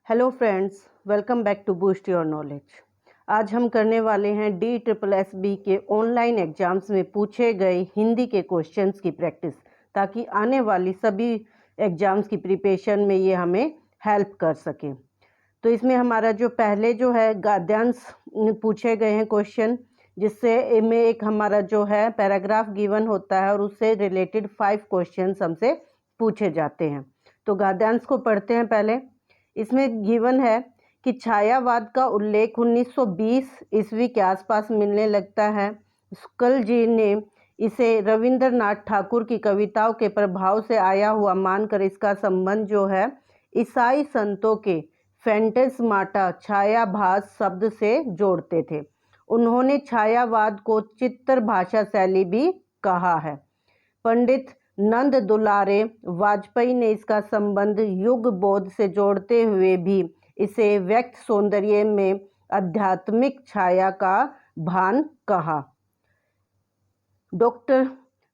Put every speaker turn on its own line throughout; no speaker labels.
Hello friends, welcome back to boost your knowledge. आज हम करने वाले हैं DSSB के ऑनलाइन एग्जाम्स में पूछे गए हिंदी के क्वेश्चंस की प्रैक्टिस, ताकि आने वाली सभी एग्जाम्स की प्रिपरेशन में ये हमें हेल्प कर सके। तो इसमें हमारा जो पहले जो है गद्यांश पूछे गए हैं क्वेश्चन, जिससे इनमें एक हमारा जो है पैराग्राफ गिवन होता है और उससे रिलेटेड 5 क्वेश्चंस हमसे पूछे जाते हैं। तो गद्यांश को पढ़ते हैं पहले। इसमें गिवन है कि छायावाद का उल्लेख 1920 ईस्वी के आसपास मिलने लगता है। शुक्ल जी ने इसे रविंद्रनाथ ठाकुर की कविताओं के प्रभाव से आया हुआ मानकर इसका संबंध जो है ईसाई संतों के फैंटेस्माटा छायाभास शब्द से जोड़ते थे। उन्होंने छायावाद को चित्र भाषा शैली भी कहा है। पंडित नंद दुलारे वाजपेयी ने इसका संबंध युग बोध से जोड़ते हुए भी इसे व्यक्त सौंदर्य में आध्यात्मिक छाया का भान कहा। डॉक्टर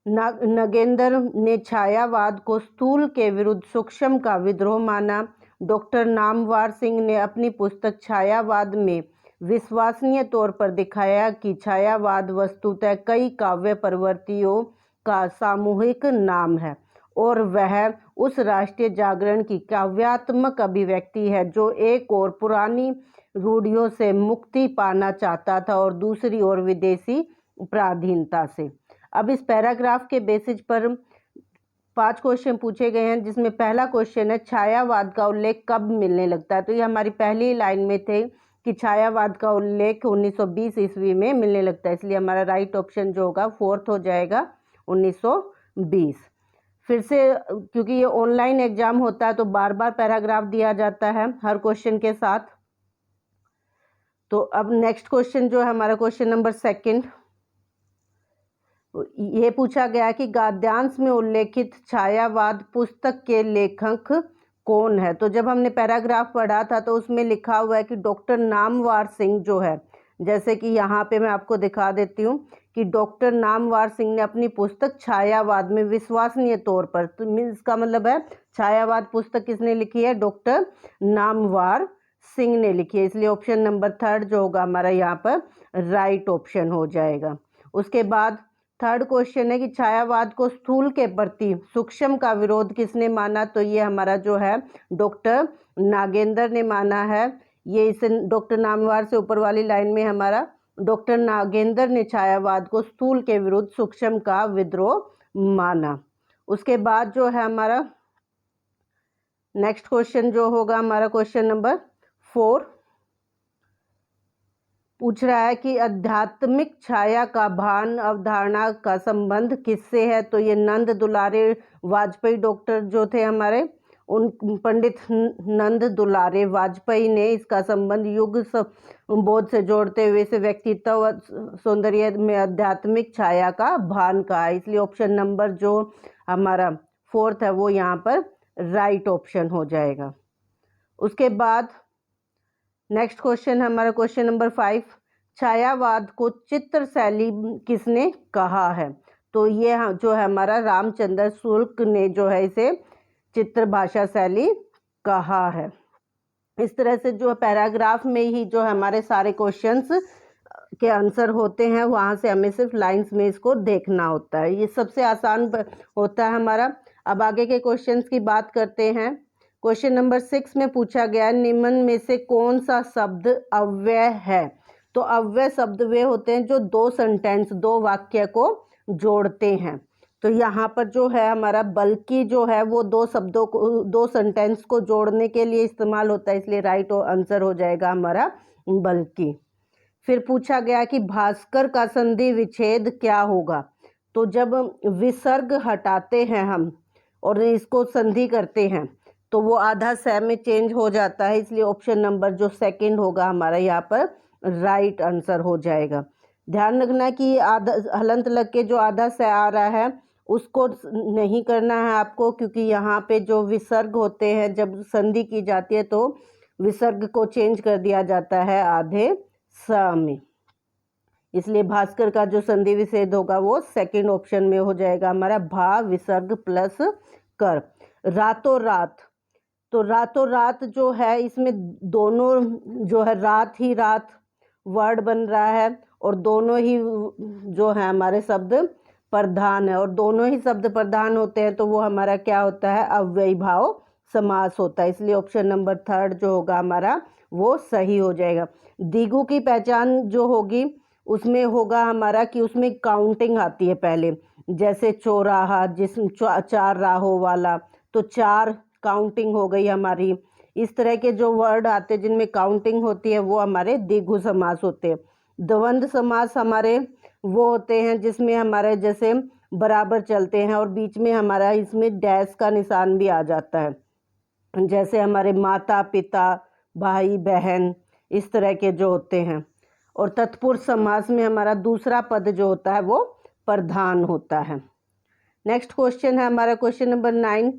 नगेंद्र ने छायावाद को स्थूल के विरुद्ध सूक्ष्म का विद्रोह माना। डॉक्टर नामवर सिंह ने अपनी पुस्तक छायावाद में विश्वसनीय तौर पर दिखाया कि छायावाद वस्तुतः कई काव्य प्रवृत्तियों का सामूहिक नाम है और वह उस राष्ट्रीय जागरण की काव्यात्मक अभिव्यक्ति है जो एक और पुरानी रूढ़ियों से मुक्ति पाना चाहता था और दूसरी ओर विदेशी पराधीनता से। अब इस पैराग्राफ के बेसिस पर 5 क्वेश्चन पूछे गए हैं, जिसमें पहला क्वेश्चन है छायावाद का उल्लेख कब मिलने लगता है। तो ये हमारी पहली लाइन में थे कि छायावाद का उल्लेख 1920 ईस्वी में मिलने लगता है, इसलिए हमारा राइट ऑप्शन जो होगा 4th हो जाएगा 1920। फिर से क्योंकि ये ऑनलाइन एग्जाम होता है तो बार बार पैराग्राफ दिया जाता है हर क्वेश्चन के साथ। तो अब नेक्स्ट क्वेश्चन जो है हमारा क्वेश्चन नंबर 2, ये पूछा गया कि गद्यांश में उल्लेखित छायावाद पुस्तक के लेखक कौन है। तो जब हमने पैराग्राफ पढ़ा था तो उसमें लिखा हुआ है कि डॉक्टर नामवर सिंह जो है, जैसे कि यहाँ पे मैं आपको दिखा देती हूँ कि डॉक्टर नामवर सिंह ने अपनी पुस्तक छायावाद में विश्वसनीय तौर पर, तो इसका मतलब है छायावाद पुस्तक किसने लिखी है, डॉक्टर नामवर सिंह ने लिखी है, इसलिए ऑप्शन नंबर 3 जो होगा हमारा यहाँ पर राइट ऑप्शन हो जाएगा। उसके बाद 3rd क्वेश्चन है कि छायावाद को स्थूल के प्रति सूक्ष्म का विरोध किसने माना। तो ये हमारा जो है डॉक्टर नागेंद्र ने माना है। ये इस डॉक्टर नामवर से ऊपर वाली लाइन में हमारा डॉक्टर नागेंद्र ने छायावाद को स्थूल के विरुद्ध सूक्ष्म का विद्रोह माना। उसके बाद जो है हमारा नेक्स्ट क्वेश्चन जो होगा हमारा क्वेश्चन नंबर 4 पूछ रहा है कि आध्यात्मिक छाया का भान अवधारणा का संबंध किससे है। तो ये नंद दुलारे वाजपेयी डॉक्टर जो थे हमारे, उन पंडित नंद दुलारे वाजपेयी ने इसका संबंध युग बोध से जोड़ते हुए इसे व्यक्तित्व सौंदर्य में आध्यात्मिक छाया का भान कहा है, इसलिए ऑप्शन नंबर जो हमारा 4th है वो यहाँ पर राइट ऑप्शन हो जाएगा। उसके बाद नेक्स्ट क्वेश्चन हमारा क्वेश्चन नंबर 5, छायावाद को चित्र शैली किसने कहा है। तो ये जो है हमारा रामचंद्र शुक्ल ने जो है इसे चित्र भाषा शैली कहा है। इस तरह से जो पैराग्राफ में ही जो हमारे सारे क्वेश्चंस के आंसर होते हैं, वहाँ से हमें सिर्फ लाइंस में इसको देखना होता है। ये सबसे आसान होता है हमारा। अब आगे के क्वेश्चंस की बात करते हैं। क्वेश्चन नंबर 6 में पूछा गया निम्न में से कौन सा शब्द अव्यय है। तो अव्यय शब्द वे होते हैं जो 2 सेंटेंस 2 वाक्य को जोड़ते हैं। तो यहाँ पर जो है हमारा बल्कि जो है वो 2 शब्दों को 2 सेंटेंस को जोड़ने के लिए इस्तेमाल होता है, इसलिए राइट आंसर हो जाएगा हमारा बल्कि। फिर पूछा गया कि भास्कर का संधि विच्छेद क्या होगा। तो जब विसर्ग हटाते हैं हम और इसको संधि करते हैं तो वो आधा स में चेंज हो जाता है, इसलिए ऑप्शन नंबर जो 2 होगा हमारा यहाँ पर राइट आंसर हो जाएगा। ध्यान रखना कि आधा हलंत लग के जो आधा स आ रहा है उसको नहीं करना है आपको, क्योंकि यहाँ पे जो विसर्ग होते हैं जब संधि की जाती है तो विसर्ग को चेंज कर दिया जाता है आधे स में, इसलिए भास्कर का जो संधि विच्छेद होगा वो 2nd ऑप्शन में हो जाएगा हमारा भा विसर्ग प्लस कर। रातों रात तो रातों रात जो है इसमें दोनों जो है रात ही रात वर्ड बन रहा है और दोनों ही जो है हमारे शब्द प्रधान है, और दोनों ही शब्द प्रधान होते हैं तो वो हमारा क्या होता है, अव्ययी भाव समास होता है। इसलिए ऑप्शन नंबर 3 जो होगा हमारा वो सही हो जाएगा। द्विगु की पहचान जो होगी उसमें होगा हमारा कि उसमें काउंटिंग आती है पहले, जैसे चौराहा जिसमें 4 राहों वाला, तो 4 काउंटिंग हो गई हमारी। इस तरह के जो वर्ड आते हैं जिनमें काउंटिंग होती है वो हमारे द्विगु समास होते हैं। द्वंद्व समास हमारे वो होते हैं जिसमें हमारे जैसे बराबर चलते हैं और बीच में हमारा इसमें डैश का निशान भी आ जाता है, जैसे हमारे माता पिता भाई बहन इस तरह के जो होते हैं। और तत्पुरुष समास में हमारा दूसरा पद जो होता है वो प्रधान होता है। नेक्स्ट क्वेश्चन है हमारा क्वेश्चन नंबर 9,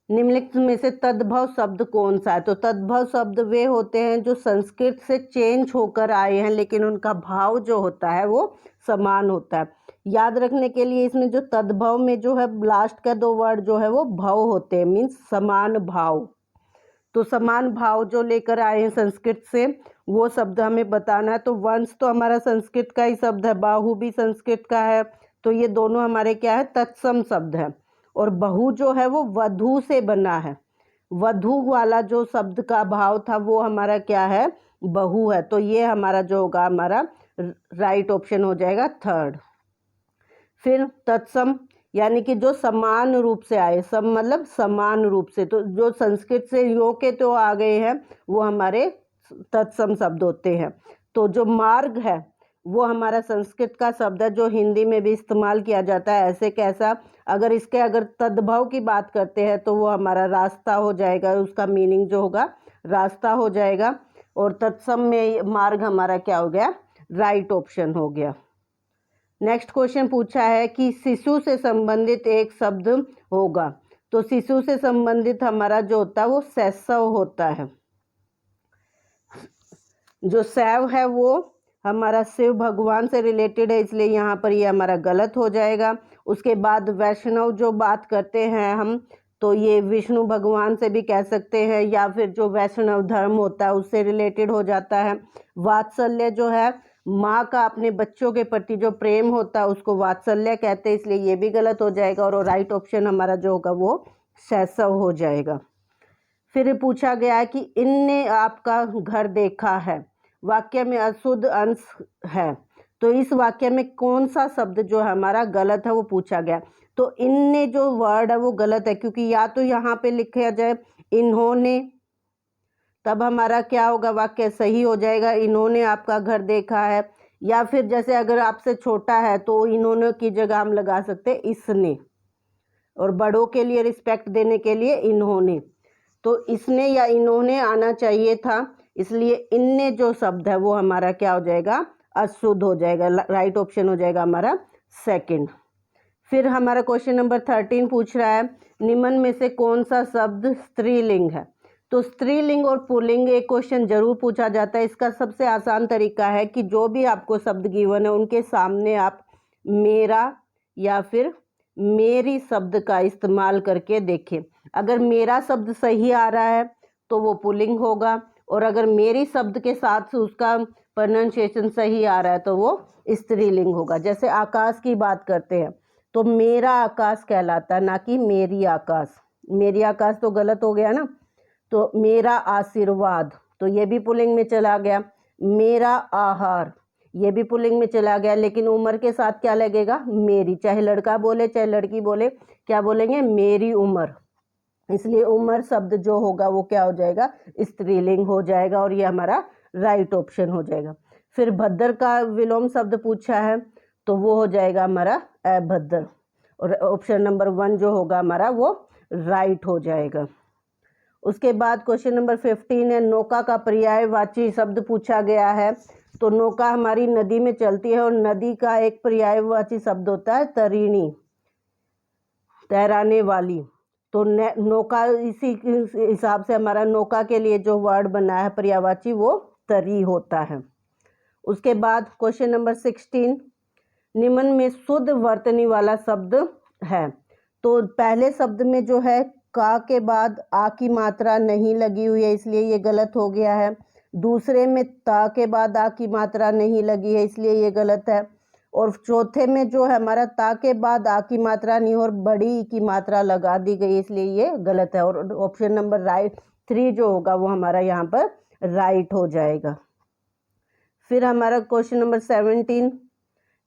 निम्नलिखित में से तद्भव शब्द कौन सा है। तो तद्भव शब्द वे होते हैं जो संस्कृत से चेंज होकर आए हैं लेकिन उनका भाव जो होता है वो समान होता है। याद रखने के लिए इसमें जो तद्भव में जो है लास्ट का 2 वर्ड जो है वो भव होते हैं, मीन्स समान भाव। तो समान भाव जो लेकर आए हैं संस्कृत से वो शब्द हमें बताना है। तो वंश तो हमारा संस्कृत का ही शब्द है, बाहु भी संस्कृत का है, तो ये दोनों हमारे क्या है, तत्सम शब्द है। और बहु जो है वो वधु से बना है, वधु वाला जो शब्द का भाव था वो हमारा क्या है, बहु है। तो ये हमारा जो होगा हमारा राइट ऑप्शन हो जाएगा 3rd। फिर तत्सम यानी कि जो समान रूप से आए, सब मतलब समान रूप से, तो जो संस्कृत से यो के तो आ गए हैं वो हमारे तत्सम शब्द होते हैं। तो जो मार्ग है वो हमारा संस्कृत का शब्द है जो हिंदी में भी इस्तेमाल किया जाता है। ऐसे कैसा, अगर तद्भव की बात करते हैं तो वो हमारा रास्ता हो जाएगा, उसका मीनिंग जो होगा रास्ता हो जाएगा। और तत्सम में मार्ग हमारा क्या हो गया, राइट ऑप्शन हो गया। नेक्स्ट क्वेश्चन पूछा है कि शिशु से संबंधित एक शब्द होगा। तो शिशु से संबंधित हमारा जो होता है वो शैशव होता है। जो शैव है वो हमारा शिव भगवान से रिलेटेड है, इसलिए यहाँ पर ये हमारा गलत हो जाएगा। उसके बाद वैष्णव जो बात करते हैं हम, तो ये विष्णु भगवान से भी कह सकते हैं या फिर जो वैष्णव धर्म होता है उससे रिलेटेड हो जाता है। वात्सल्य जो है माँ का अपने बच्चों के प्रति जो प्रेम होता है उसको वात्सल्य कहते हैं, इसलिए ये भी गलत हो जाएगा और राइट ऑप्शन हमारा जो होगा वो शैशव हो जाएगा। फिर पूछा गया है कि इनने आपका घर देखा है, वाक्य में अशुद्ध अंश है, तो इस वाक्य में कौन सा शब्द जो हमारा गलत है वो पूछा गया। तो इनने जो वर्ड है वो गलत है, क्योंकि या तो यहाँ पे लिखा जाए इन्होंने, तब हमारा क्या होगा, वाक्य सही हो जाएगा, इन्होंने आपका घर देखा है। या फिर जैसे अगर आपसे छोटा है तो इन्होंने की जगह हम लगा सकते हैं इसने, और बड़ों के लिए रिस्पेक्ट देने के लिए इन्होंने, तो इसने या इन्होंने आना चाहिए था, इसलिए इनने जो शब्द है वो हमारा क्या हो जाएगा, अशुद्ध हो जाएगा। राइट ऑप्शन हो जाएगा हमारा 2nd। फिर हमारा क्वेश्चन नंबर 13 पूछ रहा है निम्न में से कौन सा शब्द स्त्रीलिंग है। तो स्त्रीलिंग और पुल्लिंग एक क्वेश्चन जरूर पूछा जाता है। इसका सबसे आसान तरीका है कि जो भी आपको शब्द गिवन है उनके सामने आप मेरा या फिर मेरी शब्द का इस्तेमाल करके देखें। अगर मेरा शब्द सही आ रहा है तो वो पुल्लिंग होगा, और अगर मेरी शब्द के साथ उसका प्रोनाउंसिएशन सही आ रहा है तो वो स्त्रीलिंग होगा। जैसे आकाश की बात करते हैं तो मेरा आकाश कहलाता है, ना कि मेरी आकाश। मेरी आकाश तो गलत हो गया ना। तो मेरा आशीर्वाद, तो ये भी पुल्लिंग में चला गया। मेरा आहार, ये भी पुल्लिंग में चला गया, लेकिन उम्र के साथ क्या लगेगा, मेरी। चाहे लड़का बोले चाहे लड़की बोले, क्या बोलेंगे, मेरी उम्र। इसलिए उम्र शब्द जो होगा वो क्या हो जाएगा, स्त्रीलिंग हो जाएगा, और ये हमारा राइट ऑप्शन हो जाएगा। फिर भद्र का विलोम शब्द पूछा है तो वो हो जाएगा हमारा अभद्र, और ऑप्शन नंबर 1 जो होगा हमारा वो राइट हो जाएगा। उसके बाद क्वेश्चन नंबर 15 है नौका का पर्यायवाची शब्द पूछा गया है। तो नौका हमारी नदी में चलती है और नदी का एक पर्यायवाची शब्द होता है तरिणी, तैराने वाली। तो नौका, इसी हिसाब से हमारा नौका के लिए जो वर्ड बना है पर्यायवाची वो तरी होता है। उसके बाद क्वेश्चन नंबर 16 निम्न में शुद्ध वर्तनी वाला शब्द है। तो पहले शब्द में जो है का के बाद आ की मात्रा नहीं लगी हुई है, इसलिए ये गलत हो गया है। दूसरे में ता के बाद आ की मात्रा नहीं लगी है, इसलिए ये गलत है। और चौथे में जो है हमारा ता के बाद आ की मात्रा नहीं और बड़ी की मात्रा लगा दी गई, इसलिए ये गलत है। और ऑप्शन नंबर राइट 3 जो होगा वो हमारा यहाँ पर राइट हो जाएगा। फिर हमारा क्वेश्चन नंबर 17,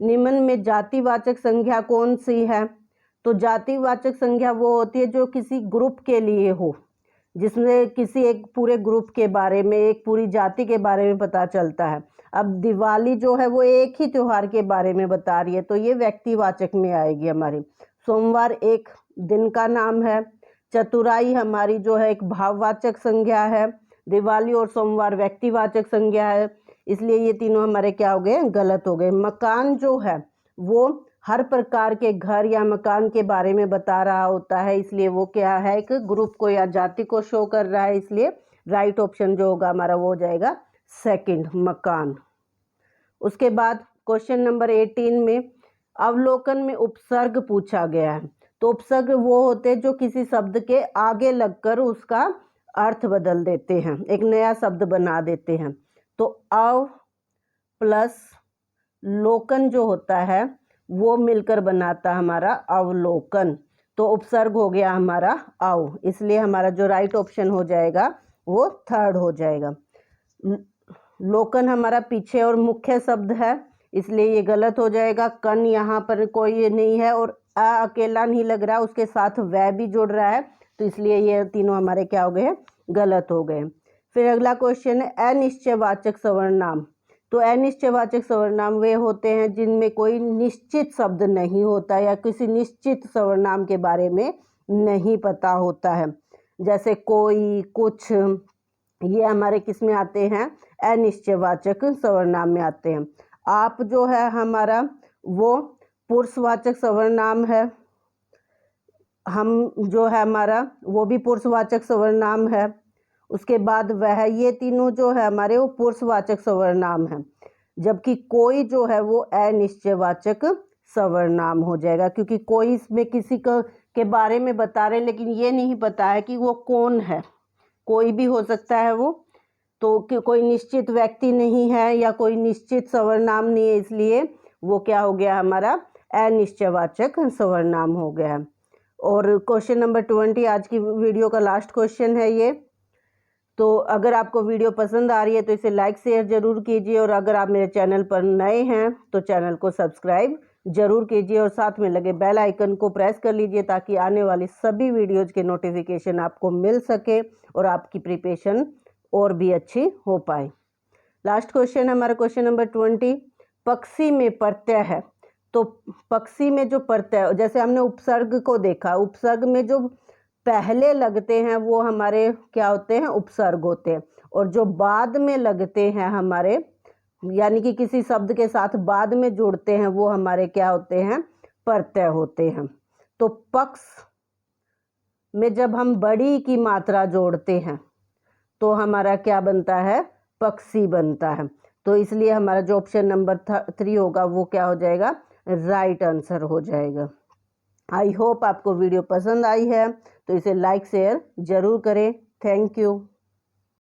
निम्न में जातिवाचक संज्ञा कौन सी है? तो जातिवाचक संज्ञा वो होती है जो किसी ग्रुप के लिए हो, जिसमें किसी एक पूरे ग्रुप के बारे में, एक पूरी जाति के बारे में पता चलता है। अब दिवाली जो है वो एक ही त्योहार के बारे में बता रही है, तो ये व्यक्तिवाचक में आएगी हमारी। सोमवार एक दिन का नाम है। चतुराई हमारी जो है एक भाववाचक संज्ञा है। दिवाली और सोमवार व्यक्तिवाचक संज्ञा है, इसलिए ये तीनों हमारे क्या हो गए? गलत हो गए। मकान जो है वो हर प्रकार के घर या मकान के बारे में बता रहा होता है, इसलिए वो क्या है? एक ग्रुप को या जाति को शो कर रहा है, इसलिए राइट ऑप्शन जो होगा हमारा वो हो जाएगा सेकंड, मकान। उसके बाद क्वेश्चन नंबर 18 में अवलोकन में उपसर्ग पूछा गया है। तो उपसर्ग वो होते हैं जो किसी शब्द के आगे लगकर उसका अर्थ बदल देते हैं, एक नया शब्द बना देते हैं। तो अव प्लस लोकन जो होता है वो मिलकर बनाता हमारा अवलोकन, तो उपसर्ग हो गया हमारा अव, इसलिए हमारा जो राइट ऑप्शन हो जाएगा वो थर्ड हो जाएगा। लोकन हमारा पीछे और मुख्य शब्द है, इसलिए ये गलत हो जाएगा। कन यहाँ पर कोई नहीं है और अ अकेला नहीं लग रहा, उसके साथ वह भी जुड़ रहा है, तो इसलिए ये तीनों हमारे क्या हो गए? गलत हो गए। फिर अगला क्वेश्चन है अनिश्चयवाचक सर्वनाम। तो अनिश्चयवाचक सर्वनाम वे होते हैं जिनमें कोई निश्चित शब्द नहीं होता या किसी निश्चित सर्वनाम के बारे में नहीं पता होता है, जैसे कोई, कुछ, ये हमारे किस में आते हैं? अनिश्चयवाचक सर्वनाम में आते हैं। आप जो है हमारा वो पुरुषवाचक सर्वनाम है, हम जो है हमारा वो भी पुरुषवाचक सर्वनाम है। उसके बाद वह, ये तीनों जो है हमारे वो पुरुषवाचक सर्वनाम है, जबकि कोई जो है वो अनिश्चयवाचक सर्वनाम हो जाएगा, क्योंकि कोई इसमें किसी के बारे में बता रहे लेकिन ये नहीं पता है कि वो कौन है, कोई भी हो सकता है वो, तो कोई निश्चित व्यक्ति नहीं है या कोई निश्चित सर्वनाम नहीं है, इसलिए वो क्या हो गया? हमारा अनिश्चयवाचक सर्वनाम हो गया। और क्वेश्चन नंबर 20 आज की वीडियो का लास्ट क्वेश्चन है ये। तो अगर आपको वीडियो पसंद आ रही है तो इसे लाइक शेयर जरूर कीजिए, और अगर आप मेरे चैनल पर नए हैं तो चैनल को सब्सक्राइब जरूर कीजिए और साथ में लगे बेल आइकन को प्रेस कर लीजिए ताकि आने वाली सभी वीडियोज़ के नोटिफिकेशन आपको मिल सके और आपकी प्रिपरेशन और भी अच्छी हो पाए। लास्ट क्वेश्चन हमारा क्वेश्चन नंबर 20, पक्षी में प्रत्यय है। तो पक्षी में जो प्रत्यय, जैसे हमने उपसर्ग को देखा, उपसर्ग में जो पहले लगते हैं वो हमारे क्या होते हैं? उपसर्ग होते हैं, और जो बाद में लगते हैं हमारे, यानी कि किसी शब्द के साथ बाद में जुड़ते हैं, वो हमारे क्या होते हैं? प्रत्यय होते हैं। तो पक्ष में जब हम बड़ी की मात्रा जोड़ते हैं तो हमारा क्या बनता है? पक्षी बनता है। तो इसलिए हमारा जो ऑप्शन नंबर 3 होगा वो क्या हो जाएगा? राइट आंसर हो जाएगा। आई होप आपको वीडियो पसंद आई है, तो इसे लाइक शेयर जरूर करें। Thank you.